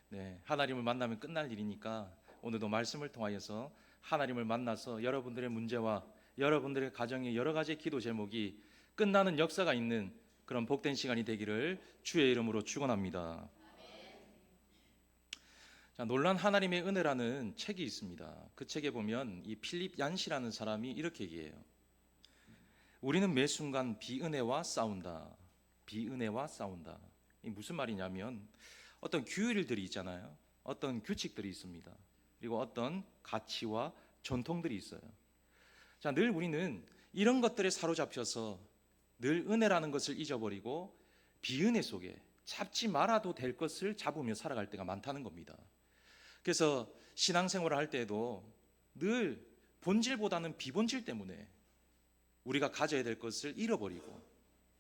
네, 하나님을 만나면 끝날 일이니까 오늘도 말씀을 통하여서 하나님을 만나서 여러분들의 문제와 여러분들의 가정의 여러 가지 기도 제목이 끝나는 역사가 있는 그런 복된 시간이 되기를 주의 이름으로 축원합니다. 자, 놀란 하나님의 은혜라는 책이 있습니다. 그 책에 보면 이 필립 얀시라는 사람이 이렇게 얘기해요. 우리는 매 순간 비은혜와 싸운다. 비은혜와 싸운다. 이 무슨 말이냐면 어떤 규율들이 있잖아요. 어떤 규칙들이 있습니다. 그리고 어떤 가치와 전통들이 있어요. 자, 늘 우리는 이런 것들에 사로잡혀서 늘 은혜라는 것을 잊어버리고 비은혜 속에 잡지 말아도 될 것을 잡으며 살아갈 때가 많다는 겁니다. 그래서 신앙생활을 할 때에도 늘 본질보다는 비본질 때문에 우리가 가져야 될 것을 잃어버리고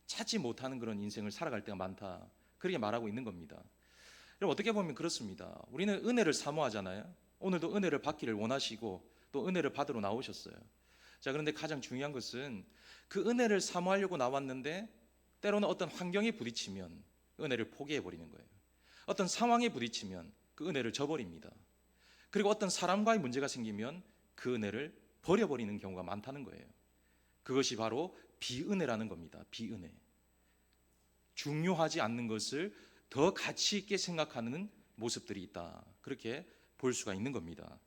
찾지 못하는 그런 인생을 살아갈 때가 많다. 그렇게 말하고 있는 겁니다. 여러분, 어떻게 보면 그렇습니다. 우리는 은혜를 사모하잖아요. 오늘도 은혜를 받기를 원하시고 또 은혜를 받으러 나오셨어요. 자, 그런데 가장 중요한 것은 그 은혜를 사모하려고 나왔는데 때로는 어떤 환경에 부딪히면 은혜를 포기해 버리는 거예요. 어떤 상황에 부딪히면 그 은혜를 저버립니다. 그리고 어떤 사람과의 문제가 생기면 그 은혜를 버려버리는 경우가 많다는 거예요. 그것이 바로 비은혜라는 겁니다. 비은혜. 중요하지 않는 것을 더 가치 있게 생각하는 모습들이 있다. 그렇게 볼 수가 있는 겁니다.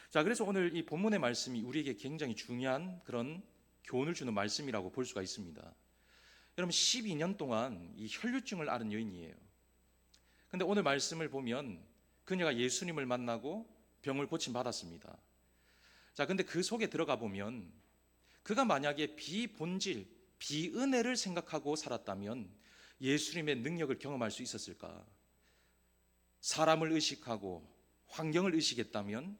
자, 그래서 오늘 이 본문의 말씀이 우리에게 굉장히 중요한 그런 교훈을 주는 말씀이라고 볼 수가 있습니다. 여러분, 12년 동안 이 혈류증을 앓은 여인이에요. 근데 오늘 말씀을 보면 그녀가 예수님을 만나고 병을 고침 받았습니다. 자, 근데 그 속에 들어가 보면 그가 만약에 비본질, 비은혜를 생각하고 살았다면 예수님의 능력을 경험할 수 있었을까? 사람을 의식하고 환경을 의식했다면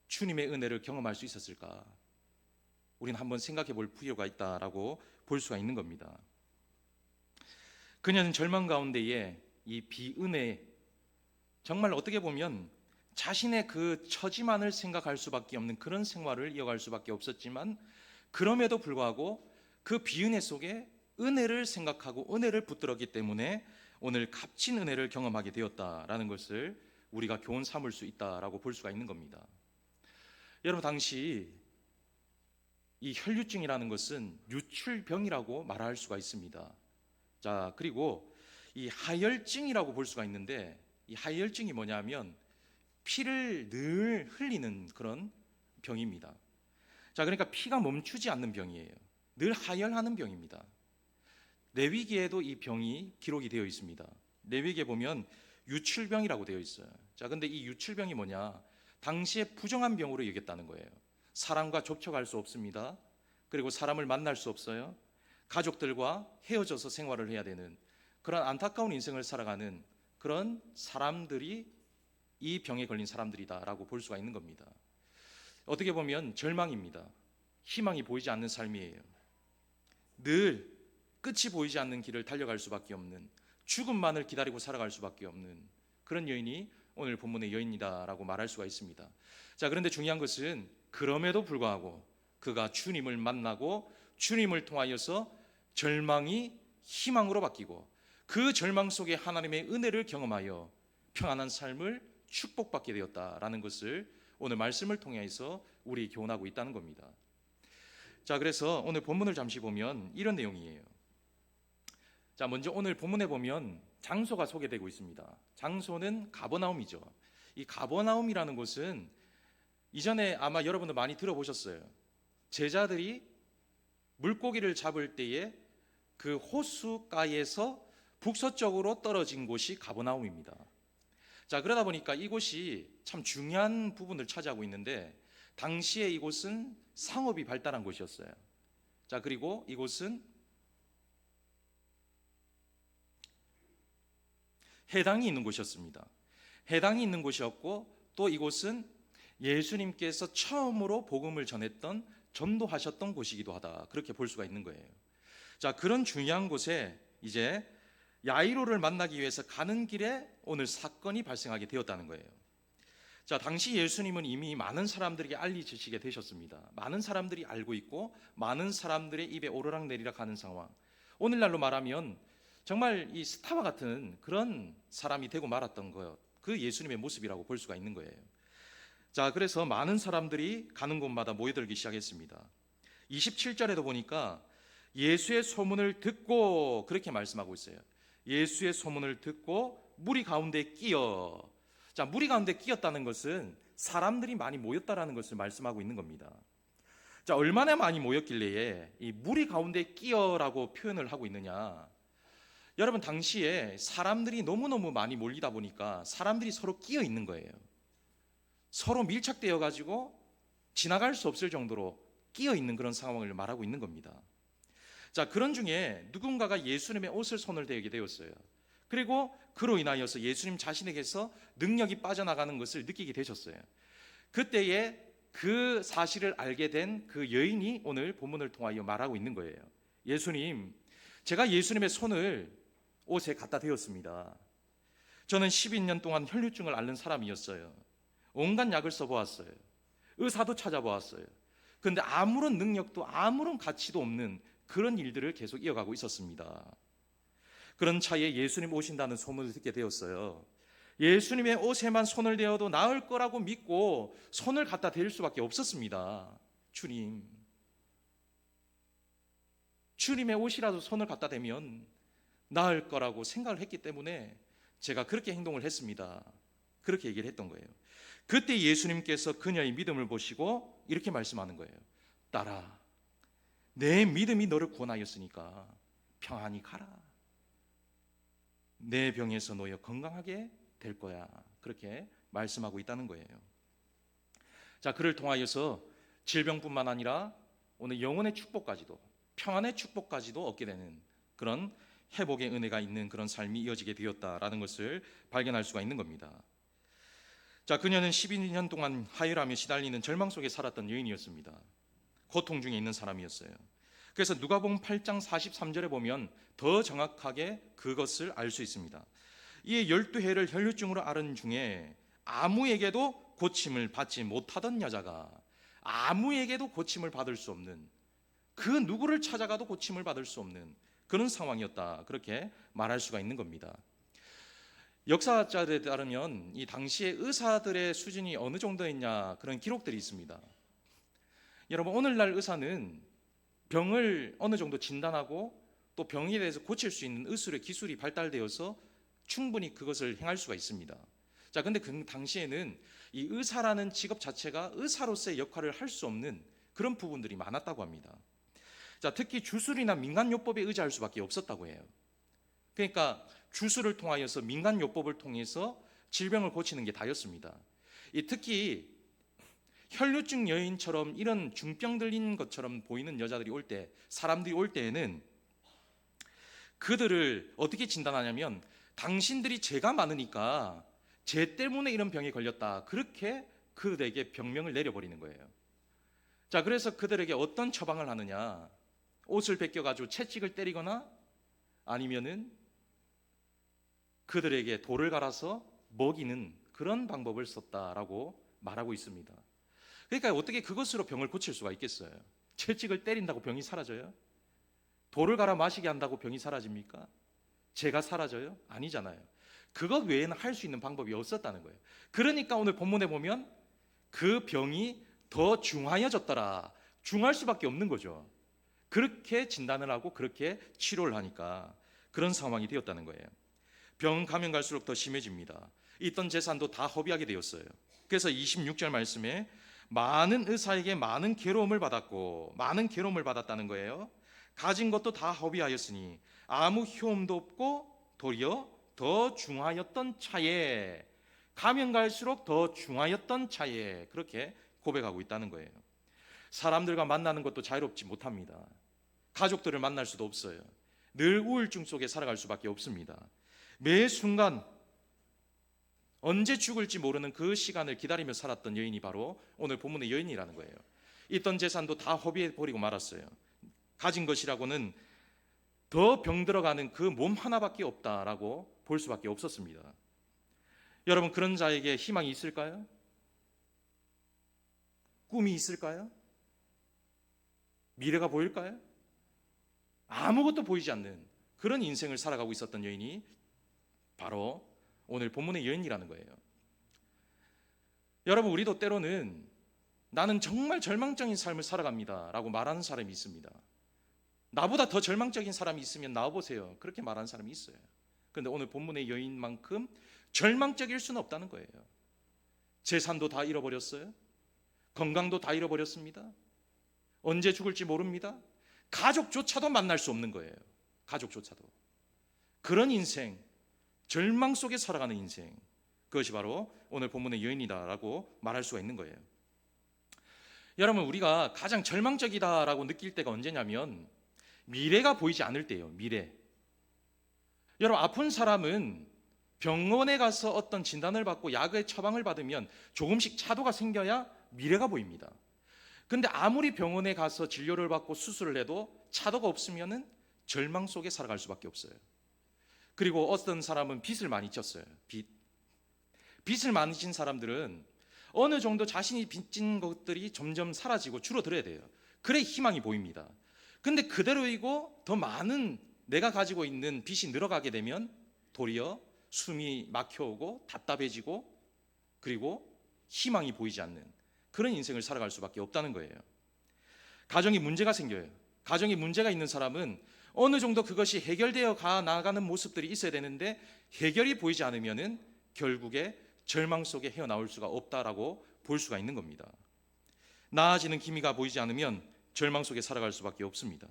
주님의 은혜를 경험할 수 있었을까? 우리는 한번 생각해 볼 필요가 있다라고 볼 수가 있는 겁니다. 그녀는 절망 가운데에 이 비은혜, 정말 어떻게 보면 자신의 그 처지만을 생각할 수밖에 없는 그런 생활을 이어갈 수밖에 없었지만 그럼에도 불구하고 그 비은혜 속에 은혜를 생각하고 은혜를 붙들었기 때문에 오늘 값진 은혜를 경험하게 되었다라는 것을 우리가 교훈 삼을 수 있다라고 볼 수가 있는 겁니다. 여러분, 당시 이 혈류증이라는 것은 유출병이라고 말할 수가 있습니다. 자, 그리고 이 하혈증이라고 볼 수가 있는데 이 하혈증이 뭐냐면 피를 늘 흘리는 그런 병입니다. 자, 그러니까 피가 멈추지 않는 병이에요. 늘 하혈하는 병입니다. 레위기에도 이 병이 기록이 되어 있습니다. 레위기에 보면 유출병이라고 되어 있어요. 자, 근데 이 유출병이 뭐냐? 당시에 부정한 병으로 여겼다는 거예요. 사람과 접촉할 수 없습니다. 그리고 사람을 만날 수 없어요. 가족들과 헤어져서 생활을 해야 되는 그런 안타까운 인생을 살아가는 그런 사람들이 이 병에 걸린 사람들이다라고 볼 수가 있는 겁니다. 어떻게 보면 절망입니다. 희망이 보이지 않는 삶이에요. 늘 끝이 보이지 않는 길을 달려갈 수밖에 없는, 죽음만을 기다리고 살아갈 수밖에 없는 그런 여인이 오늘 본문의 여인이다라고 말할 수가 있습니다. 자, 그런데 중요한 것은 그럼에도 불구하고 그가 주님을 만나고 주님을 통하여서 절망이 희망으로 바뀌고 그 절망 속에 하나님의 은혜를 경험하여 평안한 삶을 축복받게 되었다라는 것을 오늘 말씀을 통해서 우리 교훈하고 있다는 겁니다. 자, 그래서 오늘 본문을 잠시 보면 이런 내용이에요. 자, 먼저 오늘 본문에 보면 장소가 소개되고 있습니다. 장소는 가버나움이죠. 이 가버나움이라는 곳은 이전에 아마 여러분들 많이 들어보셨어요. 제자들이 물고기를 잡을 때에 그 호수가에서 북서쪽으로 떨어진 곳이 가버나움입니다. 자, 그러다 보니까 이곳이 참 중요한 부분을 차지하고 있는데 당시에 이곳은 상업이 발달한 곳이었어요. 자, 그리고 이곳은 해당이 있는 곳이었습니다. 해당이 있는 곳이었고 또 이곳은 예수님께서 처음으로 복음을 전했던 전도하셨던 곳이기도 하다. 그렇게 볼 수가 있는 거예요. 자, 그런 중요한 곳에 이제 야이로를 만나기 위해서 가는 길에 오늘 사건이 발생하게 되었다는 거예요. 자, 당시 예수님은 이미 많은 사람들에게 알리시게 되셨습니다. 많은 사람들이 알고 있고 많은 사람들의 입에 오르락내리락 하는 상황. 오늘날로 말하면 정말 이 스타와 같은 그런 사람이 되고 말았던 거예요. 그 예수님의 모습이라고 볼 수가 있는 거예요. 자, 그래서 많은 사람들이 가는 곳마다 모여들기 시작했습니다. 27절에도 보니까 예수의 소문을 듣고 그렇게 말씀하고 있어요. 예수의 소문을 듣고 무리 가운데 끼어. 자, 무리 가운데 끼었다는 것은 사람들이 많이 모였다라는 것을 말씀하고 있는 겁니다. 자, 얼마나 많이 모였길래 이 무리 가운데 끼어라고 표현을 하고 있느냐? 여러분, 당시에 사람들이 너무너무 많이 몰리다 보니까 사람들이 서로 끼어 있는 거예요. 서로 밀착되어 가지고 지나갈 수 없을 정도로 끼어 있는 그런 상황을 말하고 있는 겁니다. 자, 그런 중에 누군가가 예수님의 옷을 손을 대게 되었어요. 그리고 그로 인하여서 예수님 자신에게서 능력이 빠져나가는 것을 느끼게 되셨어요. 그때에 그 사실을 알게 된 그 여인이 오늘 본문을 통하여 말하고 있는 거예요. 예수님, 제가 예수님의 손을 옷에 갖다 대었습니다. 저는 12년 동안 혈류증을 앓는 사람이었어요. 온갖 약을 써보았어요. 의사도 찾아보았어요. 그런데 아무런 능력도 아무런 가치도 없는 그런 일들을 계속 이어가고 있었습니다. 그런 차에 예수님 오신다는 소문을 듣게 되었어요. 예수님의 옷에만 손을 대어도 나을 거라고 믿고 손을 갖다 댈 수밖에 없었습니다. 주님의 옷이라도 손을 갖다 대면 나을 거라고 생각을 했기 때문에 제가 그렇게 행동을 했습니다. 그렇게 얘기를 했던 거예요. 그때 예수님께서 그녀의 믿음을 보시고 이렇게 말씀하는 거예요. 딸아, 내 믿음이 너를 구원하였으니까 평안히 가라. 내 병에서 놓여 건강하게 될 거야. 그렇게 말씀하고 있다는 거예요. 자, 그를 통하여서 질병뿐만 아니라 오늘 영혼의 축복까지도, 평안의 축복까지도 얻게 되는 그런 회복의 은혜가 있는 그런 삶이 이어지게 되었다라는 것을 발견할 수가 있는 겁니다. 자, 그녀는 12년 동안 하혈하며 시달리는 절망 속에 살았던 여인이었습니다. 고통 중에 있는 사람이었어요. 그래서 누가복음 8장 43절에 보면 더 정확하게 그것을 알 수 있습니다. 이 12해를 혈류증으로 앓은 중에 아무에게도 고침을 받지 못하던 여자가 아무에게도 고침을 받을 수 없는, 그 누구를 찾아가도 고침을 받을 수 없는 그런 상황이었다, 그렇게 말할 수가 있는 겁니다. 역사자들에 따르면 이 당시에 의사들의 수준이 어느 정도였냐, 그런 기록들이 있습니다. 여러분, 오늘날 의사는 병을 어느 정도 진단하고 또 병에 대해서 고칠 수 있는 의술의 기술이 발달되어서 충분히 그것을 행할 수가 있습니다. 자, 근데 그 당시에는 이 의사라는 직업 자체가 의사로서의 역할을 할 수 없는 그런 부분들이 많았다고 합니다. 자, 특히 주술이나 민간요법에 의지할 수밖에 없었다고 해요. 그러니까 주술을 통하여서 민간요법을 통해서 질병을 고치는 게 다였습니다. 특히 혈류증 여인처럼 이런 중병 들린 것처럼 보이는 여자들이 올 때, 사람들이 올 때에는 그들을 어떻게 진단하냐면 당신들이 죄가 많으니까 죄 때문에 이런 병에 걸렸다, 그렇게 그들에게 병명을 내려버리는 거예요. 자, 그래서 그들에게 어떤 처방을 하느냐, 옷을 벗겨가지고 채찍을 때리거나 아니면은 그들에게 돌을 갈아서 먹이는 그런 방법을 썼다라고 말하고 있습니다. 그러니까 어떻게 그것으로 병을 고칠 수가 있겠어요? 채찍을 때린다고 병이 사라져요? 돌을 갈아 마시게 한다고 병이 사라집니까? 죄가 사라져요? 아니잖아요. 그것 외에는 할 수 있는 방법이 없었다는 거예요. 그러니까 오늘 본문에 보면 그 병이 더 중하여졌더라, 중할 수밖에 없는 거죠. 그렇게 진단을 하고 그렇게 치료를 하니까 그런 상황이 되었다는 거예요. 병 가면 갈수록 더 심해집니다. 있던 재산도 다 허비하게 되었어요. 그래서 26절 말씀에 많은 의사에게 많은 괴로움을 받았고, 많은 괴로움을 받았다는 거예요. 가진 것도 다 허비하였으니 아무 효험도 없고 도리어 더 중하였던 차에, 가면 갈수록 더 중하였던 차에, 그렇게 고백하고 있다는 거예요. 사람들과 만나는 것도 자유롭지 못합니다. 가족들을 만날 수도 없어요. 늘 우울증 속에 살아갈 수밖에 없습니다. 매 순간 언제 죽을지 모르는 그 시간을 기다리며 살았던 여인이 바로 오늘 본문의 여인이라는 거예요. 있던 재산도 다 허비해 버리고 말았어요. 가진 것이라고는 더 병들어가는 그 몸 하나밖에 없다라고 볼 수밖에 없었습니다. 여러분, 그런 자에게 희망이 있을까요? 꿈이 있을까요? 미래가 보일까요? 아무것도 보이지 않는 그런 인생을 살아가고 있었던 여인이 바로 오늘 본문의 여인이라는 거예요. 여러분, 우리도 때로는 나는 정말 절망적인 삶을 살아갑니다 라고 말하는 사람이 있습니다. 나보다 더 절망적인 사람이 있으면 나와보세요, 그렇게 말하는 사람이 있어요. 그런데 오늘 본문의 여인만큼 절망적일 수는 없다는 거예요. 재산도 다 잃어버렸어요. 건강도 다 잃어버렸습니다. 언제 죽을지 모릅니다. 가족조차도 만날 수 없는 거예요. 가족조차도. 그런 인생, 절망 속에 살아가는 인생, 그것이 바로 오늘 본문의 여인이다라고 말할 수가 있는 거예요. 여러분, 우리가 가장 절망적이다라고 느낄 때가 언제냐면 미래가 보이지 않을 때예요. 미래. 여러분, 아픈 사람은 병원에 가서 어떤 진단을 받고 약의 처방을 받으면 조금씩 차도가 생겨야 미래가 보입니다. 근데 아무리 병원에 가서 진료를 받고 수술을 해도 차도가 없으면 절망 속에 살아갈 수밖에 없어요. 그리고 어떤 사람은 빚을 많이 졌어요. 빚을 많이 진 사람들은 어느 정도 자신이 빚진 것들이 점점 사라지고 줄어들어야 돼요. 그래 희망이 보입니다. 근데 그대로이고 더 많은 내가 가지고 있는 빚이 늘어가게 되면 도리어 숨이 막혀오고 답답해지고 그리고 희망이 보이지 않는 그런 인생을 살아갈 수밖에 없다는 거예요. 가정에 문제가 생겨요. 가정에 문제가 있는 사람은 어느 정도 그것이 해결되어 가 나가는 모습들이 있어야 되는데 해결이 보이지 않으면은 결국에 절망 속에 헤어나올 수가 없다라고 볼 수가 있는 겁니다. 나아지는 기미가 보이지 않으면 절망 속에 살아갈 수밖에 없습니다.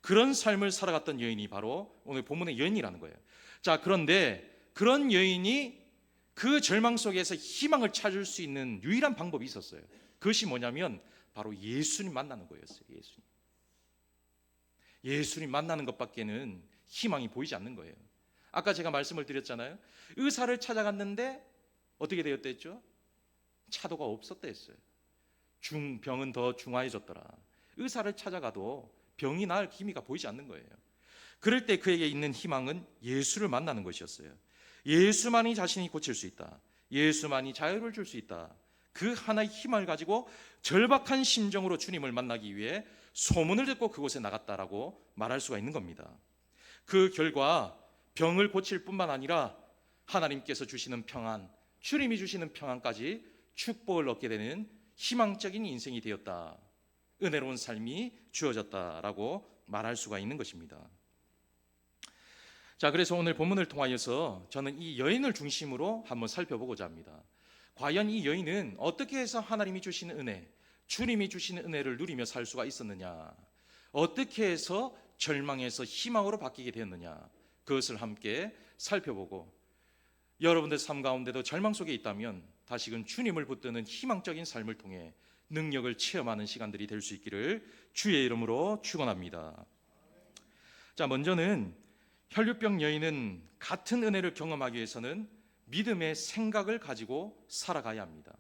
그런 삶을 살아갔던 여인이 바로 오늘 본문의 여인이라는 거예요. 자, 그런데 그런 여인이 그 절망 속에서 희망을 찾을 수 있는 유일한 방법이 있었어요. 그것이 뭐냐면 바로 예수님 만나는 거였어요. 예수님 만나는 것밖에는 희망이 보이지 않는 거예요. 아까 제가 말씀을 드렸잖아요. 의사를 찾아갔는데 어떻게 되었다 했죠? 차도가 없었다 했어요. 병은 더 중화해졌더라. 의사를 찾아가도 병이 나을 기미가 보이지 않는 거예요. 그럴 때 그에게 있는 희망은 예수를 만나는 것이었어요. 예수만이 자신이 고칠 수 있다. 예수만이 자유를 줄 수 있다. 그 하나의 희망을 가지고 절박한 심정으로 주님을 만나기 위해 소문을 듣고 그곳에 나갔다라고 말할 수가 있는 겁니다. 그 결과 병을 고칠 뿐만 아니라 하나님께서 주시는 평안, 주님이 주시는 평안까지 축복을 얻게 되는 희망적인 인생이 되었다. 은혜로운 삶이 주어졌다라고 말할 수가 있는 것입니다. 자, 그래서 오늘 본문을 통하여서 저는 이 여인을 중심으로 한번 살펴보고자 합니다. 과연 이 여인은 어떻게 해서 하나님이 주시는 은혜, 주님이 주시는 은혜를 누리며 살 수가 있었느냐, 어떻게 해서 절망에서 희망으로 바뀌게 되었느냐, 그것을 함께 살펴보고 여러분들 삶 가운데도 절망 속에 있다면 다시금 주님을 붙드는 희망적인 삶을 통해 능력을 체험하는 시간들이 될 수 있기를 주의 이름으로 축원합니다. 자, 먼저는 혈류병 여인은 같은 은혜를 경험하기 위해서는 믿음의 생각을 가지고 살아가야 합니다.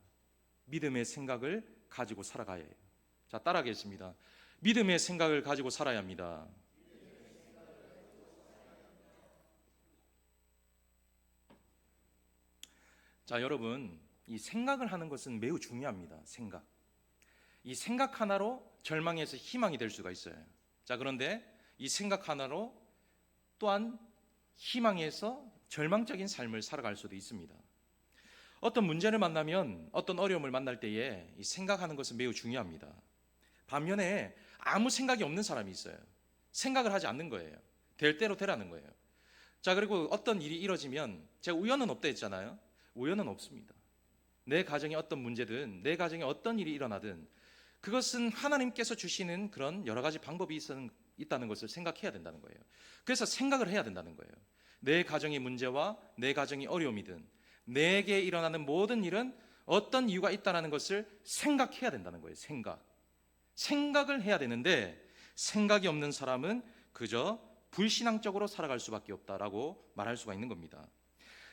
믿음의 생각을 가지고 살아가야 해요. 자, 따라하겠습니다. 믿음의 생각을 가지고 살아야 합니다. 자, 여러분, 이 생각을 하는 것은 매우 중요합니다. 이 생각 하나로 절망에서 희망이 될 수가 있어요. 자, 그런데 이 생각 하나로 또한 희망에서 절망적인 삶을 살아갈 수도 있습니다. 어떤 문제를 만나면, 어떤 어려움을 만날 때에 이 생각하는 것은 매우 중요합니다. 반면에 아무 생각이 없는 사람이 있어요. 생각을 하지 않는 거예요. 될 대로 되라는 거예요. 자, 그리고 어떤 일이 이루어지면 제가 우연은 없다 했잖아요. 우연은 없습니다. 내 가정에 어떤 문제든, 내 가정에 어떤 일이 일어나든 그것은 하나님께서 주시는 그런 여러 가지 방법이 있다는 것을 생각해야 된다는 거예요. 그래서 생각을 해야 된다는 거예요. 내 가정의 문제와 내 가정의 어려움이든 내게 일어나는 모든 일은 어떤 이유가 있다는 것을 생각해야 된다는 거예요. 생각을 해야 되는데 생각이 없는 사람은 그저 불신앙적으로 살아갈 수밖에 없다라고 말할 수가 있는 겁니다.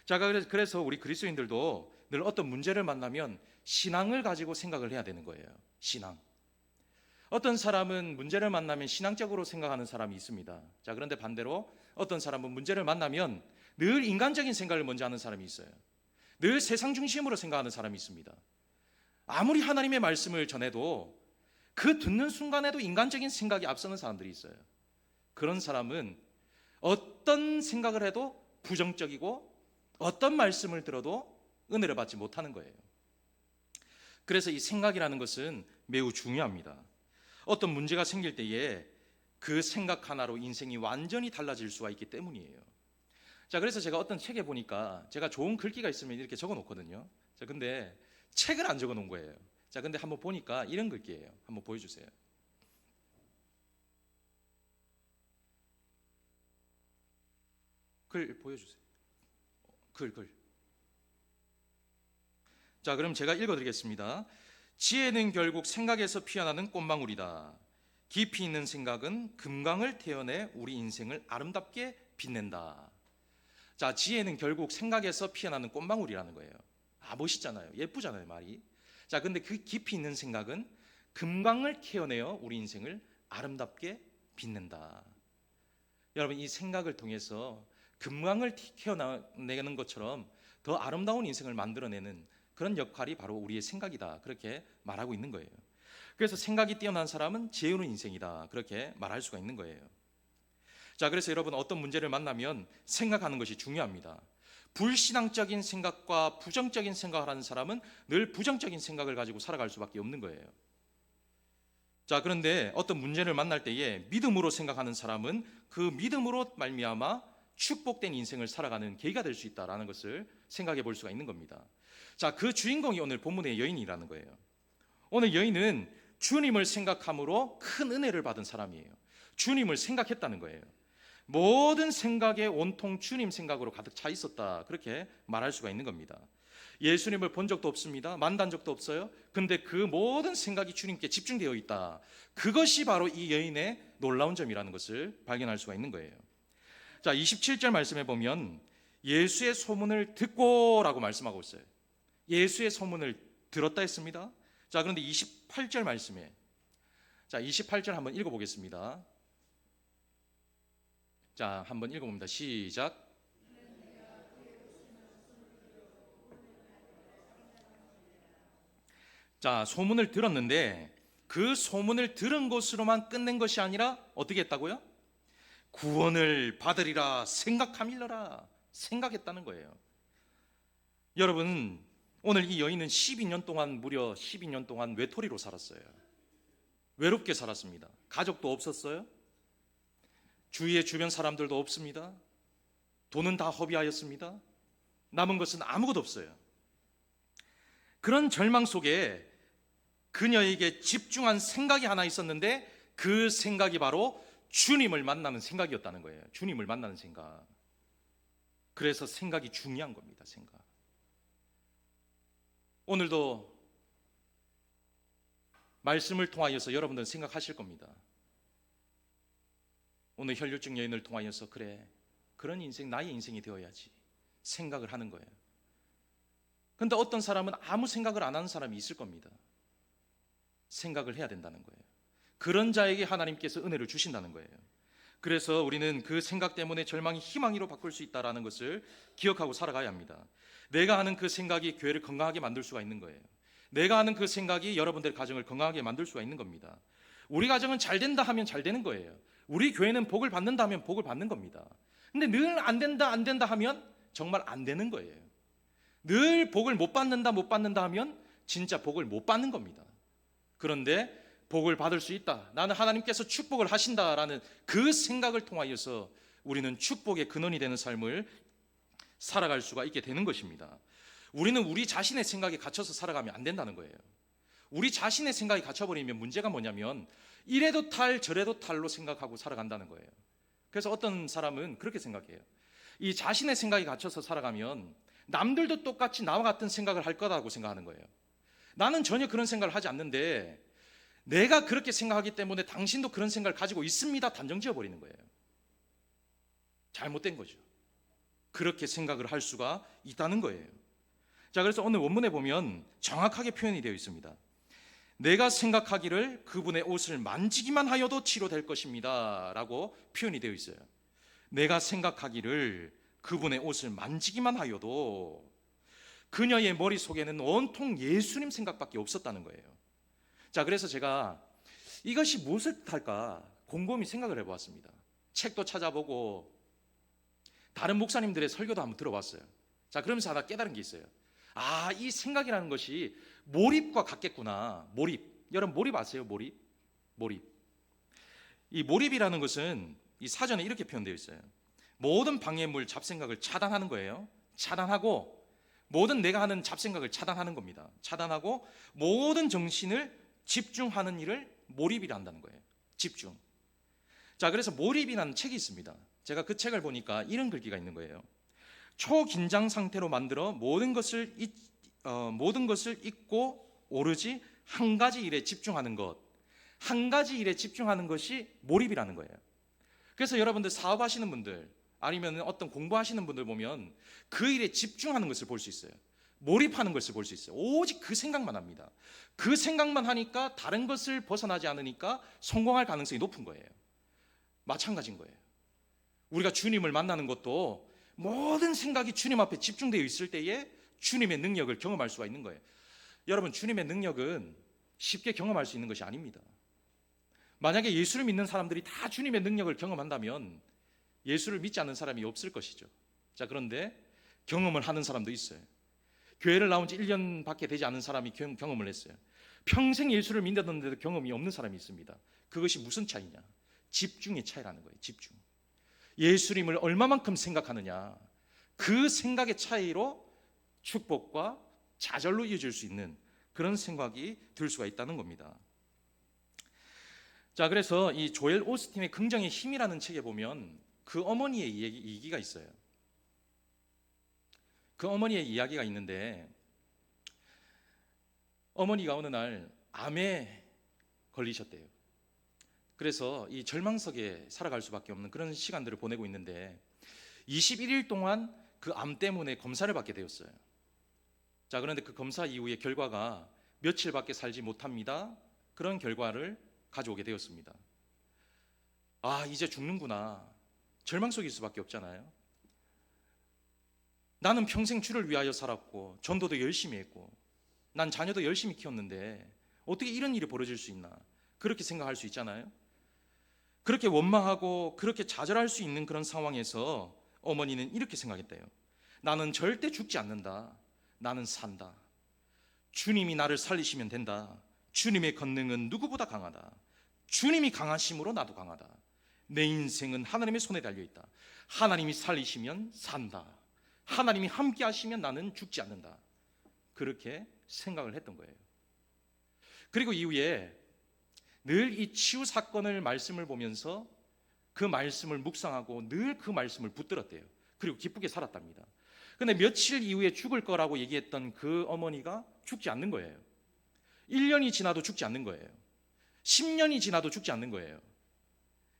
자, 그래서 우리 그리스도인들도 늘 어떤 문제를 만나면 신앙을 가지고 생각을 해야 되는 거예요. 신앙. 어떤 사람은 문제를 만나면 신앙적으로 생각하는 사람이 있습니다. 자, 그런데 반대로 어떤 사람은 문제를 만나면 늘 인간적인 생각을 먼저 하는 사람이 있어요. 늘 세상 중심으로 생각하는 사람이 있습니다. 아무리 하나님의 말씀을 전해도 그 듣는 순간에도 인간적인 생각이 앞서는 사람들이 있어요. 그런 사람은 어떤 생각을 해도 부정적이고 어떤 말씀을 들어도 은혜를 받지 못하는 거예요. 그래서 이 생각이라는 것은 매우 중요합니다. 어떤 문제가 생길 때에 그 생각 하나로 인생이 완전히 달라질 수가 있기 때문이에요. 자, 그래서 제가 어떤 책에 보니까 제가 좋은 글귀가 있으면 이렇게 적어 놓거든요. 자, 근데 책을 안 적어 놓은 거예요. 자, 근데 한번 보니까 이런 글귀예요. 한번 보여주세요. 글 보여주세요. 글. 자, 그럼 제가 읽어드리겠습니다. 지혜는 결국 생각에서 피어나는 꽃망울이다. 깊이 있는 생각은 금강을 태워내 우리 인생을 아름답게 빛낸다. 자, 지혜는 결국 생각에서 피어나는 꽃망울이라는 거예요. 아, 멋있잖아요. 예쁘잖아요, 말이. 자, 근데 그 깊이 있는 생각은 금강을 태워내어 우리 인생을 아름답게 빛낸다. 여러분, 이 생각을 통해서 금강을 태워내는 것처럼 더 아름다운 인생을 만들어내는 그런 역할이 바로 우리의 생각이다. 그렇게 말하고 있는 거예요. 그래서 생각이 뛰어난 사람은 지혜로운 인생이다. 그렇게 말할 수가 있는 거예요. 자, 그래서 여러분, 어떤 문제를 만나면 생각하는 것이 중요합니다. 불신앙적인 생각과 부정적인 생각을 하는 사람은 늘 부정적인 생각을 가지고 살아갈 수밖에 없는 거예요. 자, 그런데 어떤 문제를 만날 때에 믿음으로 생각하는 사람은 그 믿음으로 말미암아 축복된 인생을 살아가는 계기가 될 수 있다라는 것을 생각해 볼 수가 있는 겁니다. 자, 그 주인공이 오늘 본문의 여인이라는 거예요. 오늘 여인은 주님을 생각함으로 큰 은혜를 받은 사람이에요. 주님을 생각했다는 거예요. 모든 생각에 온통 주님 생각으로 가득 차 있었다. 그렇게 말할 수가 있는 겁니다. 예수님을 본 적도 없습니다. 만난 적도 없어요. 근데 그 모든 생각이 주님께 집중되어 있다. 그것이 바로 이 여인의 놀라운 점이라는 것을 발견할 수가 있는 거예요. 자, 27절 말씀에 보면 예수의 소문을 듣고라고 말씀하고 있어요. 예수의 소문을 들었다 했습니다. 자, 그런데 28절 말씀에, 자, 28절 한번 읽어보겠습니다. 자, 한번 읽어봅니다. 시작. 자, 소문을 들었는데 그 소문을 들은 것으로만 끝낸 것이 아니라 어떻게 했다고요? 구원을 받으리라 생각함일러라 생각했다는 거예요. 여러분, 오늘 이 여인은 12년 동안 무려 12년 동안 외톨이로 살았어요. 외롭게 살았습니다. 가족도 없었어요. 주위의 주변 사람들도 없습니다. 돈은 다 허비하였습니다. 남은 것은 아무것도 없어요. 그런 절망 속에 그녀에게 집중한 생각이 하나 있었는데 그 생각이 바로 주님을 만나는 생각이었다는 거예요. 주님을 만나는 생각. 그래서 생각이 중요한 겁니다. 생각. 오늘도 말씀을 통하여서 여러분들은 생각하실 겁니다. 오늘 혈류증 여인을 통하여서 그래, 그런 인생 나의 인생이 되어야지 생각을 하는 거예요. 그런데 어떤 사람은 아무 생각을 안 하는 사람이 있을 겁니다. 생각을 해야 된다는 거예요. 그런 자에게 하나님께서 은혜를 주신다는 거예요. 그래서 우리는 그 생각 때문에 절망이 희망으로 바꿀 수 있다는 것을 기억하고 살아가야 합니다. 내가 하는 그 생각이 교회를 건강하게 만들 수가 있는 거예요. 내가 하는 그 생각이 여러분들의 가정을 건강하게 만들 수가 있는 겁니다. 우리 가정은 잘 된다 하면 잘 되는 거예요. 우리 교회는 복을 받는다 하면 복을 받는 겁니다. 근데 늘 안 된다 안 된다 하면 정말 안 되는 거예요. 늘 복을 못 받는다 하면 진짜 복을 못 받는 겁니다. 그런데 복을 받을 수 있다, 나는 하나님께서 축복을 하신다라는 그 생각을 통하여서 우리는 축복의 근원이 되는 삶을 살아갈 수가 있게 되는 것입니다. 우리는 우리 자신의 생각에 갇혀서 살아가면 안 된다는 거예요. 우리 자신의 생각이 갇혀버리면 문제가 뭐냐면 이래도 탈 저래도 탈로 생각하고 살아간다는 거예요. 그래서 어떤 사람은 그렇게 생각해요. 이 자신의 생각이 갇혀서 살아가면 남들도 똑같이 나와 같은 생각을 할 거라고 생각하는 거예요. 나는 전혀 그런 생각을 하지 않는데 내가 그렇게 생각하기 때문에 당신도 그런 생각을 가지고 있습니다, 단정 지어버리는 거예요. 잘못된 거죠. 그렇게 생각을 할 수가 있다는 거예요. 자, 그래서 오늘 원문에 보면 정확하게 표현이 되어 있습니다. 내가 생각하기를 그분의 옷을 만지기만 하여도 치료될 것입니다 라고 표현이 되어 있어요. 내가 생각하기를 그분의 옷을 만지기만 하여도, 그녀의 머릿속에는 온통 예수님 생각밖에 없었다는 거예요. 자, 그래서 제가 이것이 무엇을 뜻할까 곰곰이 생각을 해보았습니다. 책도 찾아보고 다른 목사님들의 설교도 한번 들어봤어요. 자, 그러면서 하나 깨달은 게 있어요. 아, 이 생각이라는 것이 몰입과 같겠구나. 몰입. 여러분 몰입 아세요? 몰입. 몰입. 이 몰입이라는 것은 이 사전에 이렇게 표현되어 있어요. 모든 방해물, 잡생각을 차단하는 거예요. 차단하고 모든 내가 하는 잡생각을 차단하는 겁니다. 차단하고 모든 정신을 집중하는 일을 몰입이라 한다는 거예요. 집중. 자, 그래서 몰입이라는 책이 있습니다. 제가 그 책을 보니까 이런 글귀가 있는 거예요. 초긴장 상태로 만들어 모든 것을 잊고 오로지 한 가지 일에 집중하는 것. 한 가지 일에 집중하는 것이 몰입이라는 거예요. 그래서 여러분들 사업하시는 분들 아니면 어떤 공부하시는 분들 보면 그 일에 집중하는 것을 볼 수 있어요. 몰입하는 것을 볼 수 있어요. 오직 그 생각만 합니다. 그 생각만 하니까 다른 것을 벗어나지 않으니까 성공할 가능성이 높은 거예요. 마찬가지인 거예요. 우리가 주님을 만나는 것도 모든 생각이 주님 앞에 집중되어 있을 때에 주님의 능력을 경험할 수가 있는 거예요. 여러분, 주님의 능력은 쉽게 경험할 수 있는 것이 아닙니다. 만약에 예수를 믿는 사람들이 다 주님의 능력을 경험한다면 예수를 믿지 않는 사람이 없을 것이죠. 자, 그런데 경험을 하는 사람도 있어요. 교회를 나온 지 1년밖에 되지 않은 사람이 경험을 했어요. 평생 예수를 믿었는데도 경험이 없는 사람이 있습니다. 그것이 무슨 차이냐? 집중의 차이라는 거예요. 집중. 예수님을 얼마만큼 생각하느냐, 그 생각의 차이로 축복과 좌절로 이어질 수 있는 그런 생각이 들 수가 있다는 겁니다. 자, 그래서 이 조엘 오스틴의 긍정의 힘이라는 책에 보면 그 어머니의 이야기가 있어요. 그 어머니의 이야기가 있는데, 어머니가 어느 날 암에 걸리셨대요. 그래서 이 절망석에 살아갈 수밖에 없는 그런 시간들을 보내고 있는데 21일 동안 그 암 때문에 검사를 받게 되었어요. 자, 그런데 그 검사 이후에 결과가 며칠밖에 살지 못합니다. 그런 결과를 가져오게 되었습니다. 아, 이제 죽는구나. 절망 속일 수밖에 없잖아요. 나는 평생 주를 위하여 살았고 전도도 열심히 했고 난 자녀도 열심히 키웠는데 어떻게 이런 일이 벌어질 수 있나, 그렇게 생각할 수 있잖아요. 그렇게 원망하고 그렇게 좌절할 수 있는 그런 상황에서 어머니는 이렇게 생각했대요. 나는 절대 죽지 않는다. 나는 산다. 주님이 나를 살리시면 된다. 주님의 권능은 누구보다 강하다. 주님이 강하심으로 나도 강하다. 내 인생은 하나님의 손에 달려있다. 하나님이 살리시면 산다. 하나님이 함께 하시면 나는 죽지 않는다. 그렇게 생각을 했던 거예요. 그리고 이후에 늘 이 치유 사건을 말씀을 보면서 그 말씀을 묵상하고 늘 그 말씀을 붙들었대요. 그리고 기쁘게 살았답니다. 그런데 며칠 이후에 죽을 거라고 얘기했던 그 어머니가 죽지 않는 거예요. 1년이 지나도 죽지 않는 거예요. 10년이 지나도 죽지 않는 거예요.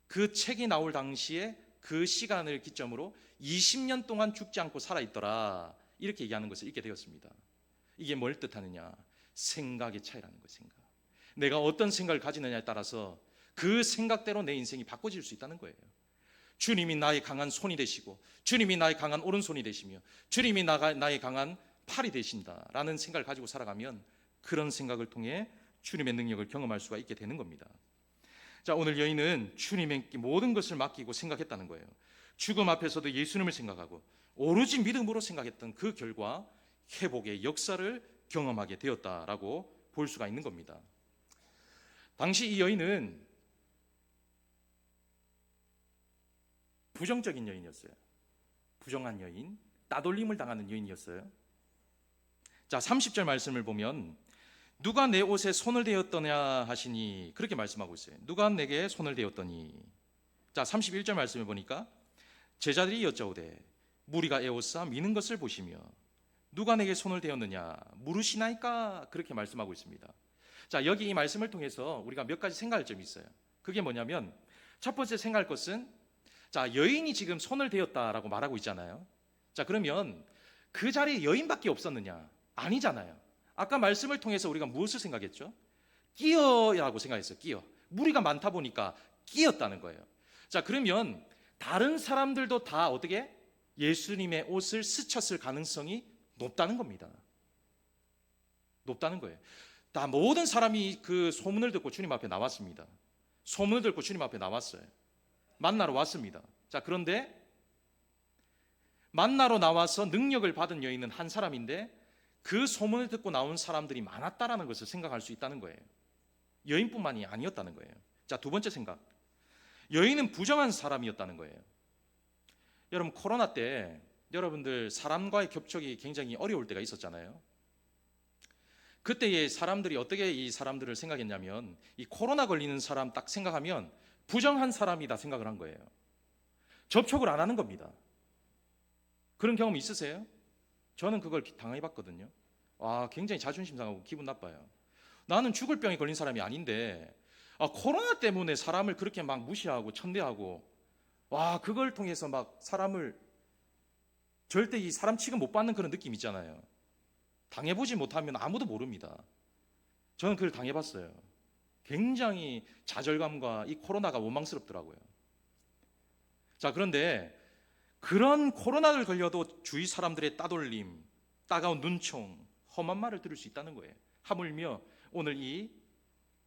그 책이 나올 당시에 그 시간을 기점으로 20년 동안 죽지 않고 살아있더라, 이렇게 얘기하는 것을 읽게 되었습니다. 이게 뭘 뜻하느냐? 생각의 차이라는 거예요. 생각. 내가 어떤 생각을 가지느냐에 따라서 그 생각대로 내 인생이 바꿔질 수 있다는 거예요. 주님이 나의 강한 손이 되시고 주님이 나의 강한 오른손이 되시며 주님이 나의 강한 팔이 되신다라는 생각을 가지고 살아가면 그런 생각을 통해 주님의 능력을 경험할 수가 있게 되는 겁니다. 자, 오늘 여인은 주님에게 모든 것을 맡기고 생각했다는 거예요. 죽음 앞에서도 예수님을 생각하고 오로지 믿음으로 생각했던 그 결과 회복의 역사를 경험하게 되었다라고 볼 수가 있는 겁니다. 당시 이 여인은 부정적인 여인이었어요. 부정한 여인, 따돌림을 당하는 여인이었어요. 자, 30절 말씀을 보면 누가 내 옷에 손을 대었더냐 하시니, 그렇게 말씀하고 있어요. 누가 내게 손을 대었더니. 자, 31절 말씀을 보니까 제자들이 여짜오되 무리가 에워싸 미는 것을 보시며 누가 내게 손을 대었느냐 물으시나이까, 그렇게 말씀하고 있습니다. 자, 여기 이 말씀을 통해서 우리가 몇 가지 생각할 점이 있어요. 그게 뭐냐면, 첫 번째 생각할 것은, 자, 여인이 지금 손을 대었다라고 말하고 있잖아요. 자, 그러면 그 자리에 여인밖에 없었느냐? 아니잖아요. 아까 말씀을 통해서 우리가 무엇을 생각했죠? 끼어라고 생각했어요. 끼어. 무리가 많다 보니까 끼었다는 거예요. 자, 그러면 다른 사람들도 다 어떻게 예수님의 옷을 스쳤을 가능성이 높다는 겁니다. 높다는 거예요. 다 모든 사람이 그 소문을 듣고 주님 앞에 나왔습니다. 소문을 듣고 주님 앞에 나왔어요. 만나러 왔습니다. 자, 그런데 만나러 나와서 능력을 받은 여인은 한 사람인데 그 소문을 듣고 나온 사람들이 많았다라는 것을 생각할 수 있다는 거예요. 여인뿐만이 아니었다는 거예요. 자, 두 번째 생각. 여인은 부정한 사람이었다는 거예요. 여러분, 코로나 때 여러분들 사람과의 접촉이 굉장히 어려울 때가 있었잖아요. 그때의 사람들이 어떻게 이 사람들을 생각했냐면 이 코로나 걸리는 사람 딱 생각하면 부정한 사람이다 생각을 한 거예요. 접촉을 안 하는 겁니다. 그런 경험 있으세요? 저는 그걸 당해봤거든요. 굉장히 자존심 상하고 기분 나빠요. 나는 죽을 병에 걸린 사람이 아닌데 코로나 때문에 사람을 그렇게 막 무시하고 천대하고 그걸 통해서 막 사람을 절대 이 사람 취급 못 받는 그런 느낌 있잖아요. 당해보지 못하면 아무도 모릅니다. 저는 그걸 당해봤어요. 굉장히 좌절감과 이 코로나가 원망스럽더라고요. 자, 그런데 그런 코로나를 걸려도 주위 사람들의 따돌림, 따가운 눈총, 험한 말을 들을 수 있다는 거예요. 하물며 오늘 이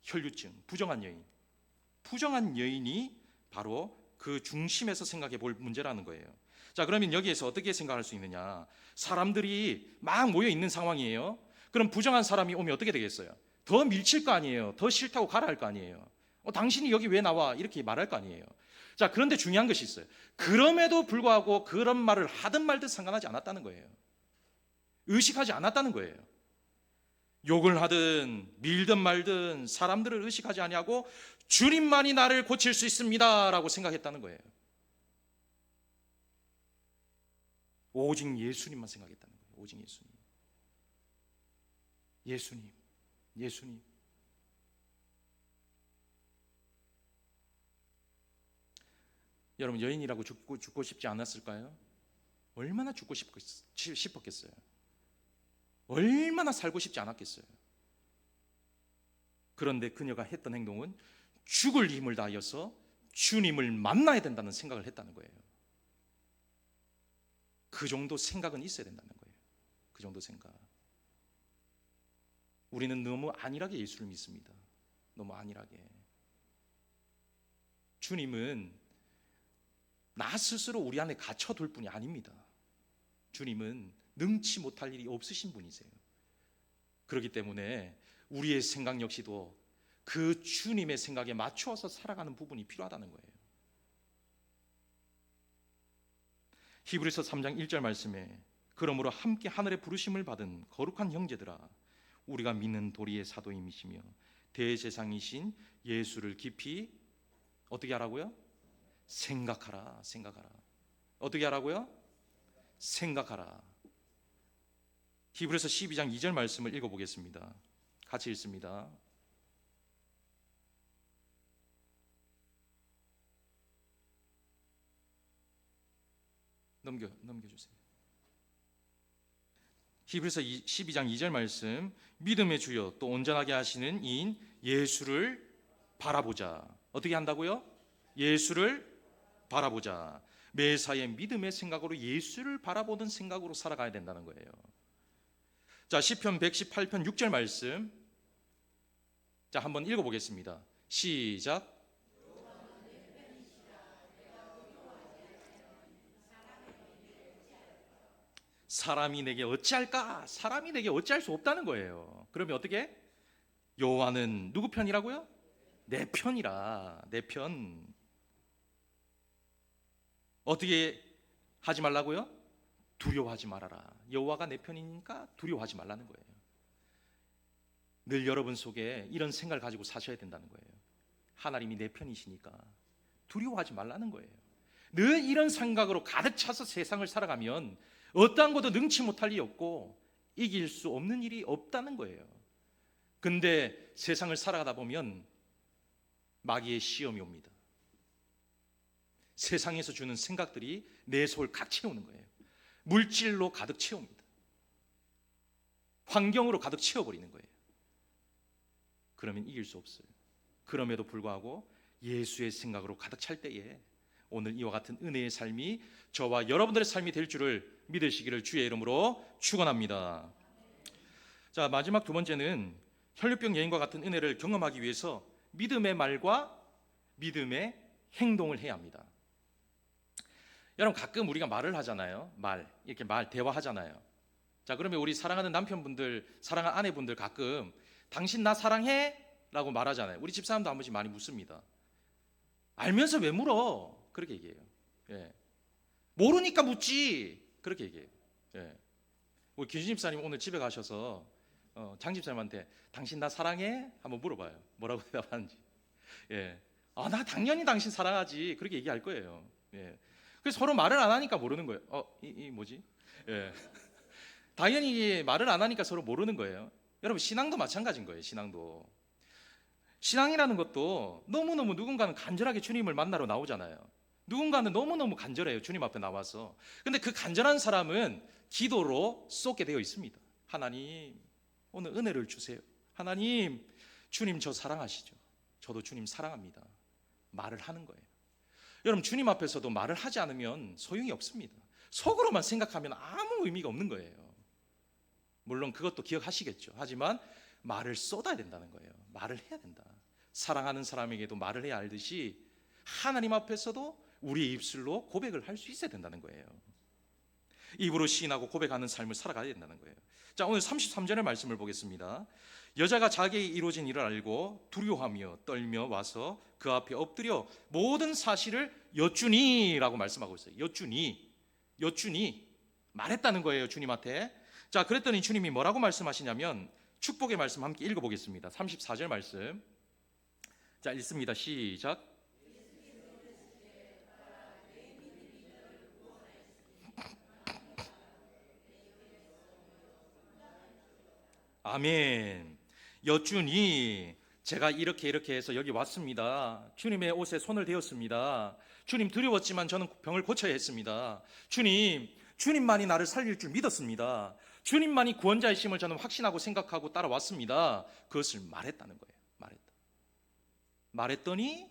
혈류증, 부정한 여인이 바로 그 중심에서 생각해 볼 문제라는 거예요. 자, 그러면 여기에서 어떻게 생각할 수 있느냐? 사람들이 막 모여 있는 상황이에요. 그럼 부정한 사람이 오면 어떻게 되겠어요? 더 밀칠 거 아니에요. 더 싫다고 가라 할 거 아니에요. 당신이 여기 왜 나와? 이렇게 말할 거 아니에요. 자, 그런데 중요한 것이 있어요. 그럼에도 불구하고 그런 말을 하든 말든 상관하지 않았다는 거예요. 의식하지 않았다는 거예요. 욕을 하든 밀든 말든 사람들을 의식하지 아니하고 주님만이 나를 고칠 수 있습니다라고 생각했다는 거예요. 오직 예수님만 생각했다는 거예요. 오직 예수님. 여러분, 여인이라고 죽고 싶지 않았을까요? 얼마나 죽고 싶었겠어요? 얼마나 살고 싶지 않았겠어요? 그런데 그녀가 했던 행동은 죽을 힘을 다하여서 주님을 만나야 된다는 생각을 했다는 거예요. 그 정도 생각은 있어야 된다는 거예요. 그 정도 생각. 우리는 너무 안일하게 예수를 믿습니다. 너무 안일하게. 주님은 나 스스로 우리 안에 갇혀둘 뿐이 아닙니다. 주님은 능치 못할 일이 없으신 분이세요. 그렇기 때문에 우리의 생각 역시도 그 주님의 생각에 맞추어서 살아가는 부분이 필요하다는 거예요. 히브리서 3장 1절 말씀에 그러므로 함께 하늘의 부르심을 받은 거룩한 형제들아 우리가 믿는 도리의 사도임이시며 대제사장이신 예수를 깊이 어떻게 하라고요? 생각하라. 어떻게 하라고요? 생각하라. 히브리서 12장 2절 말씀을 읽어보겠습니다. 같이 읽습니다. 넘겨주세요. 히브리서 12장 2절 말씀 믿음의 주여 또 온전하게 하시는 이인 예수를 바라보자. 어떻게 한다고요? 예수를 바라보자. 매사에 믿음의 생각으로 예수를 바라보는 생각으로 살아가야 된다는 거예요. 자, 시편 118편 6절 말씀 자, 한번 읽어보겠습니다. 시작. 사람이 내게 어찌할까? 사람이 내게 어찌할 수 없다는 거예요. 그러면 어떻게? 여호와는 누구 편이라고요? 내 편이라. 내 편. 어떻게 하지 말라고요? 두려워하지 말아라. 여호와가 내 편이니까 두려워하지 말라는 거예요. 늘 여러분 속에 이런 생각을 가지고 사셔야 된다는 거예요. 하나님이 내 편이시니까 두려워하지 말라는 거예요. 늘 이런 생각으로 가득 차서 세상을 살아가면 어떠한 것도 능치 못할 일이 없고 이길 수 없는 일이 없다는 거예요. 근데 세상을 살아가다 보면 마귀의 시험이 옵니다. 세상에서 주는 생각들이 내 속을 가득 채우는 거예요. 물질로 가득 채웁니다. 환경으로 가득 채워버리는 거예요. 그러면 이길 수 없어요. 그럼에도 불구하고 예수의 생각으로 가득 찰 때에 오늘 이와 같은 은혜의 삶이 저와 여러분들의 삶이 될 줄을 믿으시기를 주의 이름으로 축원합니다. 자, 마지막 두 번째는 혈류병 여인과 같은 은혜를 경험하기 위해서 믿음의 말과 믿음의 행동을 해야 합니다. 여러분 가끔 우리가 말을 하잖아요. 이렇게 대화하잖아요. 자, 그러면 우리 사랑하는 남편분들, 사랑하는 아내분들 가끔 당신 나 사랑해? 라고 말하잖아요. 우리 집사람도 한 번씩 많이 묻습니다. 알면서 왜 물어? 그렇게 얘기해요. 예. 모르니까 묻지. 그렇게 얘기해요. 예. 우리 김준 집사님 오늘 집에 가셔서 장 집사님한테 당신 나 사랑해? 한번 물어봐요. 뭐라고 대답하는지. 예. 아, 나 당연히 당신 사랑하지. 그렇게 얘기할 거예요. 예. 그래서 서로 말을 안 하니까 모르는 거예요. 이 뭐지? 예. 당연히 말을 안 하니까 서로 모르는 거예요. 여러분 신앙도 마찬가지인 거예요. 신앙이라는 것도 너무너무 누군가는 간절하게 주님을 만나러 나오잖아요. 누군가는 너무너무 간절해요. 주님 앞에 나와서. 근데 그 간절한 사람은 기도로 쏟게 되어 있습니다. 하나님 오늘 은혜를 주세요. 하나님 주님 저 사랑하시죠? 저도 주님 사랑합니다. 말을 하는 거예요. 여러분 주님 앞에서도 말을 하지 않으면 소용이 없습니다. 속으로만 생각하면 아무 의미가 없는 거예요. 물론 그것도 기억하시겠죠. 하지만 말을 쏟아야 된다는 거예요. 말을 해야 된다. 사랑하는 사람에게도 말을 해야 알듯이 하나님 앞에서도 우리의 입술로 고백을 할 수 있어야 된다는 거예요. 입으로 시인하고 고백하는 삶을 살아가야 된다는 거예요. 자, 오늘 33절의 말씀을 보겠습니다. 여자가 자기의 이루어진 일을 알고 두려워하며 떨며 와서 그 앞에 엎드려 모든 사실을 여쭈니라고 말씀하고 있어요. 여쭈니 말했다는 거예요. 주님한테. 자, 그랬더니 주님이 뭐라고 말씀하시냐면 축복의 말씀 함께 읽어보겠습니다. 34절 말씀. 자, 읽습니다. 시작. 아멘. 여쭈니 제가 이렇게 해서 여기 왔습니다. 주님의 옷에 손을 대었습니다. 주님 두려웠지만 저는 병을 고쳐야 했습니다. 주님만이 나를 살릴 줄 믿었습니다. 주님만이 구원자이심을 저는 확신하고 생각하고 따라왔습니다. 그것을 말했다는 거예요. 말했더니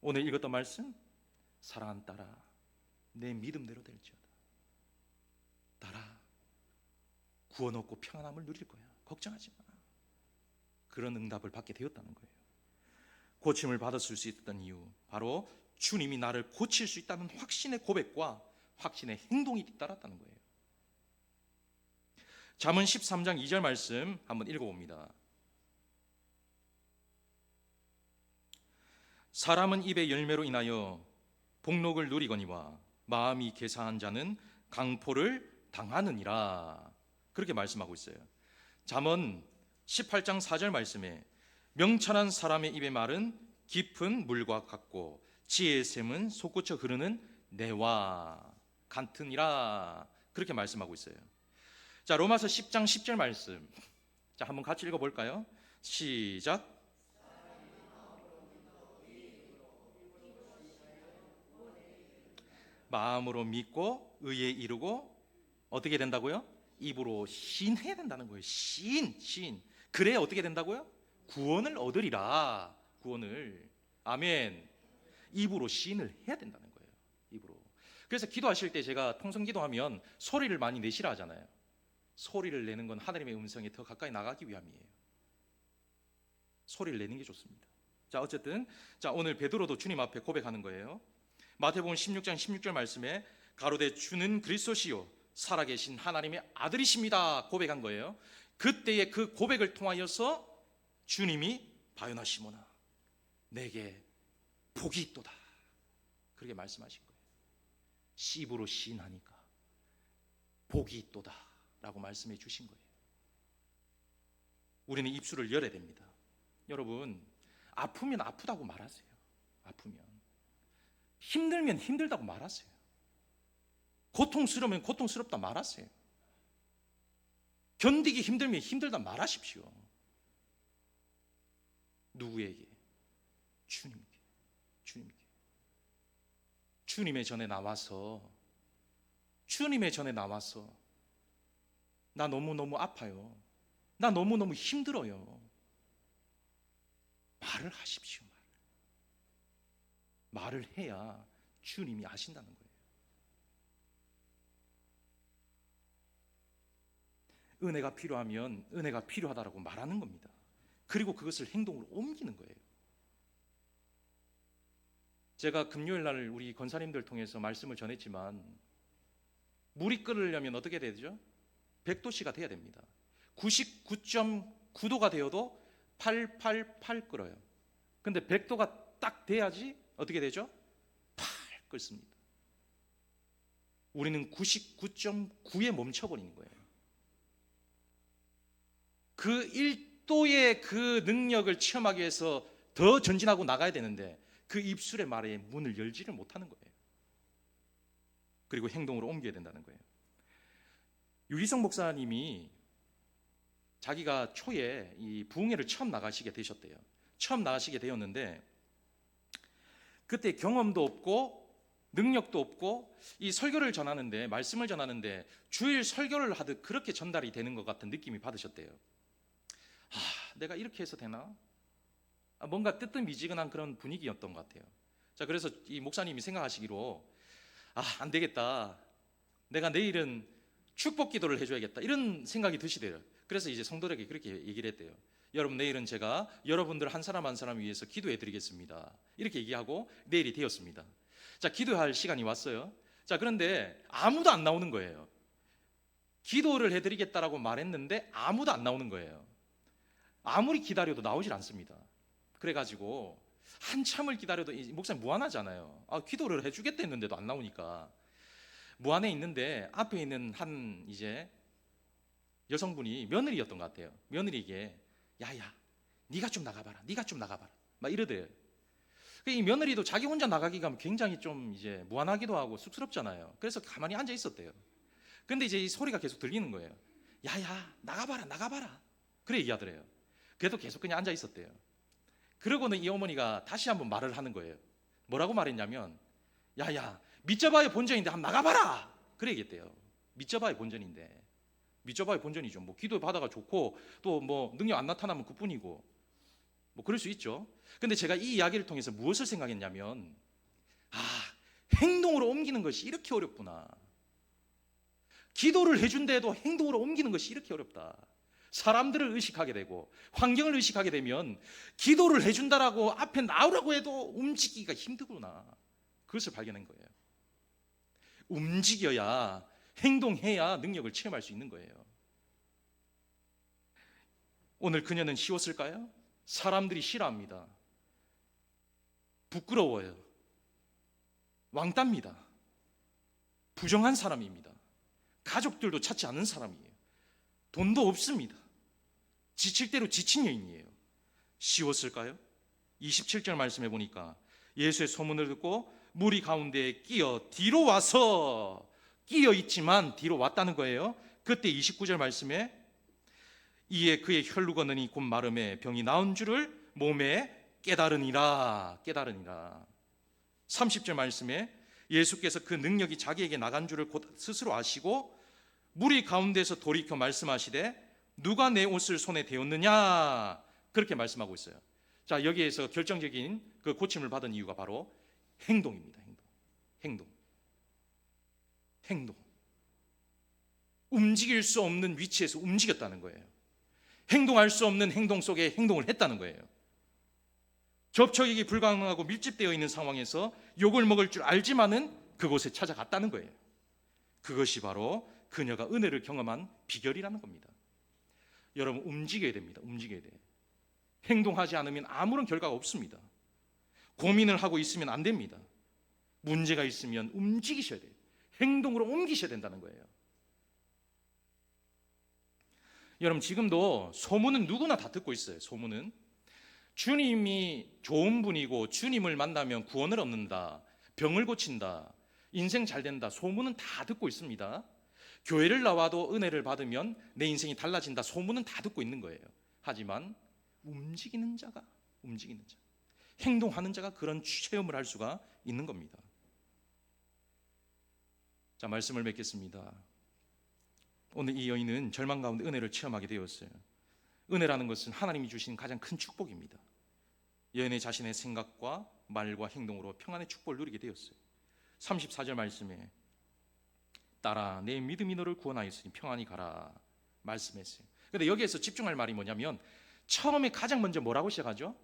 오늘 읽었던 말씀, 사랑하는 딸아 내 믿음대로 될지어다. 딸아 구원 얻고 평안함을 누릴 거야. 걱정하지 마. 그런 응답을 받게 되었다는 거예요. 고침을 받았을 수 있었던 이유, 바로 주님이 나를 고칠 수 있다는 확신의 고백과 확신의 행동이 뒤따랐다는 거예요. 잠언 13장 2절 말씀 한번 읽어봅니다. 사람은 입의 열매로 인하여 복록을 누리거니와 마음이 개사한 자는 강포를 당하느니라. 그렇게 말씀하고 있어요. 잠언 18장 4절 말씀에 명철한 사람의 입의 말은 깊은 물과 같고 지혜의 샘은 솟구쳐 흐르는 내와 같으니라. 그렇게 말씀하고 있어요. 자, 로마서 10장 10절 말씀. 자, 한번 같이 읽어볼까요? 시작. 마음으로 믿고 의에 이르고 어떻게 된다고요? 입으로 시인해야 된다는 거예요. 시인. 그래 어떻게 된다고요? 구원을 얻으리라. 구원을. 아멘. 입으로 시인을 해야 된다는 거예요. 입으로. 그래서 기도하실 때 제가 통성 기도하면 소리를 많이 내시라 하잖아요. 소리를 내는 건 하나님의 음성에 더 가까이 나가기 위함이에요. 소리를 내는 게 좋습니다. 자, 어쨌든 오늘 베드로도 주님 앞에 고백하는 거예요. 마태복음 16장 16절 말씀에 가로되 주는 그리스도시요 살아계신 하나님의 아들이십니다 고백한 거예요. 그때의 그 고백을 통하여서 주님이 바요나 시모나 내게 복이 있도다 그렇게 말씀하신 거예요. 입으로 시인하니까 복이 있도다 라고 말씀해 주신 거예요. 우리는 입술을 열어야 됩니다. 여러분 아프면 아프다고 말하세요. 아프면 힘들면 힘들다고 말하세요. 고통스러우면 고통스럽다 말하세요. 견디기 힘들면 힘들다 말하십시오. 누구에게? 주님께. 주님의 전에 나와서 나 너무너무 아파요. 나 너무너무 힘들어요. 말을 하십시오. 말을 해야 주님이 아신다는 거예요. 은혜가 필요하면 은혜가 필요하다라고 말하는 겁니다. 그리고 그것을 행동으로 옮기는 거예요. 제가 금요일 날 우리 권사님들 통해서 말씀을 전했지만 물이 끓으려면 어떻게 되죠? 100도씨가 돼야 됩니다. 99.9도가 되어도 888 끓어요. 근데 100도가 딱 돼야지 어떻게 되죠? 팔 끓습니다. 우리는 99.9에 멈춰버리는 거예요. 그 1도의 그 능력을 체험하기 위해서 더 전진하고 나가야 되는데 그 입술의 말에 문을 열지를 못하는 거예요. 그리고 행동으로 옮겨야 된다는 거예요. 유희성 목사님이 자기가 초에 이 부흥회를 처음 나가시게 되셨대요. 처음 나가시게 되었는데 그때 경험도 없고 능력도 없고 이 설교를 전하는데 말씀을 전하는데 주일 설교를 하듯 그렇게 전달이 되는 것 같은 느낌이 받으셨대요. 내가 이렇게 해서 되나? 뭔가 뜨뜻미지근한 그런 분위기였던 것 같아요. 자, 그래서 이 목사님이 생각하시기로 안 되겠다. 내가 내일은 축복 기도를 해줘야겠다. 이런 생각이 드시대요. 그래서 이제 성도들에게 그렇게 얘기를 했대요. 여러분, 내일은 제가 여러분들 한 사람 한 사람 위해서 기도해 드리겠습니다. 이렇게 얘기하고 내일이 되었습니다. 자, 기도할 시간이 왔어요. 자, 그런데 아무도 안 나오는 거예요. 기도를 해드리겠다라고 말했는데 아무도 안 나오는 거예요. 아무리 기다려도 나오질 않습니다. 그래가지고 한참을 기다려도 목사님 무안하잖아요. 기도를 해주겠다 했는데도 안 나오니까 무안해 있는데 앞에 있는 한 이제 여성분이 며느리였던 것 같아요. 며느리에게 야야 네가 좀 나가봐라, 네가 좀 나가봐라 막 이러대요. 이 며느리도 자기 혼자 나가기가 굉장히 좀 이제 무안하기도 하고 쑥스럽잖아요. 그래서 가만히 앉아 있었대요. 근데 이제 이 소리가 계속 들리는 거예요. 야야 나가봐라, 나가봐라. 그래 얘기하더래요. 그래도 계속 그냥 앉아 있었대요. 그러고는 이 어머니가 다시 한번 말을 하는 거예요. 뭐라고 말했냐면 야야 믿져봐야 본전인데 한번 나가봐라. 그래 얘기했대요. 믿져봐야 본전인데, 믿져봐야 본전이죠. 뭐 기도 받아가 좋고 또 뭐 능력 안 나타나면 그뿐이고 뭐 그럴 수 있죠. 근데 제가 이 이야기를 통해서 무엇을 생각했냐면 행동으로 옮기는 것이 이렇게 어렵구나. 기도를 해준데도 행동으로 옮기는 것이 이렇게 어렵다. 사람들을 의식하게 되고 환경을 의식하게 되면 기도를 해준다라고 앞에 나오라고 해도 움직이기가 힘들구나. 그것을 발견한 거예요. 움직여야, 행동해야 능력을 체험할 수 있는 거예요. 오늘 그녀는 쉬웠을까요? 사람들이 싫어합니다. 부끄러워요. 왕따입니다. 부정한 사람입니다. 가족들도 찾지 않는 사람이에요. 돈도 없습니다. 지칠 대로 지친 여인이에요. 쉬웠을까요? 27절 말씀해 보니까 예수의 소문을 듣고 무리 가운데에 끼어 뒤로 와서, 끼어 있지만 뒤로 왔다는 거예요. 그때 29절 말씀에 이에 그의 혈루건너니 곧 마름에 병이 나은 줄을 몸에 깨달으니라. 30절 말씀에 예수께서 그 능력이 자기에게 나간 줄을 곧 스스로 아시고 무리 가운데서 돌이켜 말씀하시되 누가 내 옷을 손에 대었느냐, 그렇게 말씀하고 있어요. 자, 여기에서 결정적인 그 고침을 받은 이유가 바로 행동입니다. 행동. 움직일 수 없는 위치에서 움직였다는 거예요. 행동할 수 없는 행동 속에 행동을 했다는 거예요. 접촉이 불가능하고 밀집되어 있는 상황에서 욕을 먹을 줄 알지만은 그곳에 찾아갔다는 거예요. 그것이 바로 그녀가 은혜를 경험한 비결이라는 겁니다. 여러분, 움직여야 됩니다. 움직여야 돼요. 행동하지 않으면 아무런 결과가 없습니다. 고민을 하고 있으면 안 됩니다. 문제가 있으면 움직이셔야 돼요. 행동으로 옮기셔야 된다는 거예요. 여러분, 지금도 소문은 누구나 다 듣고 있어요. 소문은 주님이 좋은 분이고 주님을 만나면 구원을 얻는다, 병을 고친다, 인생 잘 된다, 소문은 다 듣고 있습니다. 교회를 나와도 은혜를 받으면 내 인생이 달라진다, 소문은 다 듣고 있는 거예요. 하지만 움직이는 자, 행동하는 자가 그런 체험을 할 수가 있는 겁니다. 자, 말씀을 맺겠습니다. 오늘 이 여인은 절망 가운데 은혜를 체험하게 되었어요. 은혜라는 것은 하나님이 주신 가장 큰 축복입니다. 여인의 자신의 생각과 말과 행동으로 평안의 축복을 누리게 되었어요. 34절 말씀에 딸아 내 믿음이 너를 구원하였으니 평안히 가라 말씀했어요. 그런데 여기에서 집중할 말이 뭐냐면 처음에 가장 먼저 뭐라고 시작하죠?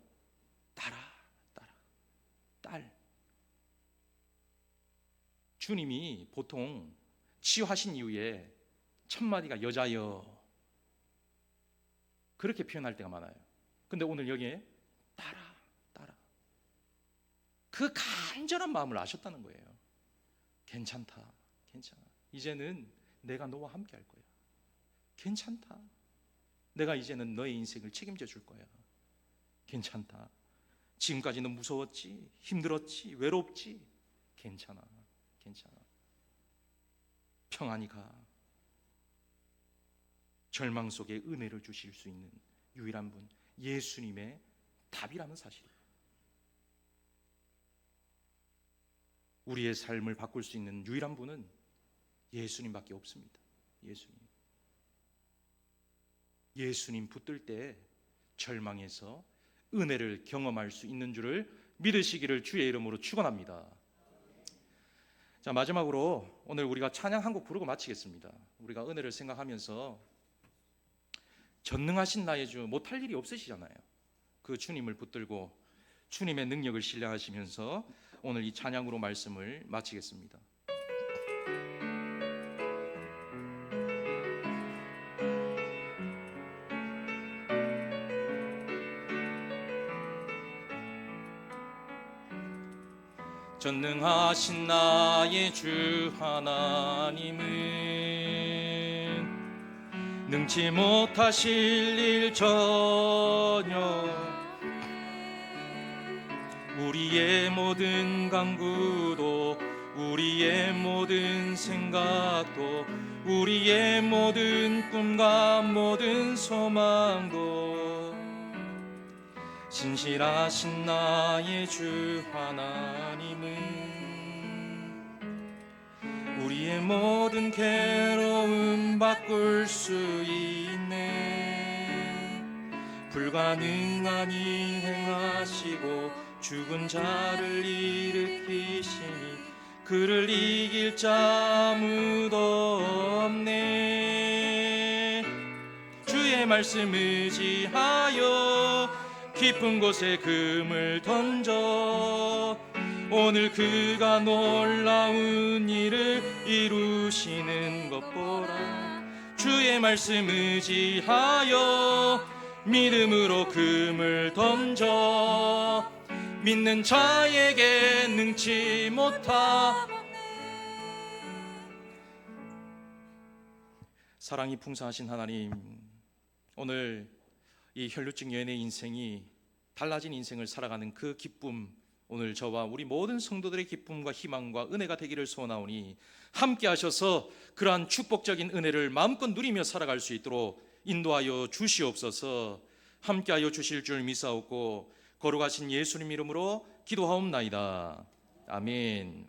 딸아, 딸. 주님이 보통 치유하신 이후에 첫 마디가 여자여 그렇게 표현할 때가 많아요. 근데 오늘 여기에 따라 그 간절한 마음을 아셨다는 거예요. 괜찮다, 괜찮아. 이제는 내가 너와 함께 할 거야. 괜찮다. 내가 이제는 너의 인생을 책임져 줄 거야. 괜찮다. 지금까지는 무서웠지, 힘들었지, 외롭지. 괜찮아, 괜찮아. 평안히 가. 절망 속에 은혜를 주실 수 있는 유일한 분, 예수님의 답이라는 사실이에요. 우리의 삶을 바꿀 수 있는 유일한 분은 예수님밖에 없습니다. 예수님 붙들 때 절망에서 은혜를 경험할 수 있는 줄을 믿으시기를 주의 이름으로 축원합니다. 자, 마지막으로 오늘 우리가 찬양 한 곡 부르고 마치겠습니다. 우리가 은혜를 생각하면서 전능하신 나의 주, 못할 일이 없으시잖아요. 그 주님을 붙들고 주님의 능력을 신뢰하시면서 오늘 이 찬양으로 말씀을 마치겠습니다. 전능하신 나의 주 하나님은 능치 못하실 일 전혀 우리의 모든 간구도 우리의 모든 생각도 우리의 모든 꿈과 모든 소망도 신실하신 나의 주 하나님은 우리의 모든 괴로움 바꿀 수 있네. 불가능한 일 행하시고 죽은 자를 일으키시니 그를 이길 자 아무도 없네. 주의 말씀 의지하여 깊은 곳에 금을 던져 오늘 그가 놀라운 일을 이루시는 것 보라. 주의 말씀 의지하여 믿음으로 금을 던져 믿는 자에게 능치 못하. 사랑이 풍성하신 하나님, 오늘 이 혈루증 여인의 인생이 달라진 인생을 살아가는 그 기쁨, 오늘 저와 우리 모든 성도들의 기쁨과 희망과 은혜가 되기를 소원하오니 함께 하셔서 그러한 축복적인 은혜를 마음껏 누리며 살아갈 수 있도록 인도하여 주시옵소서. 함께하여 주실 줄 믿사옵고 거룩하신 예수님 이름으로 기도하옵나이다. 아멘.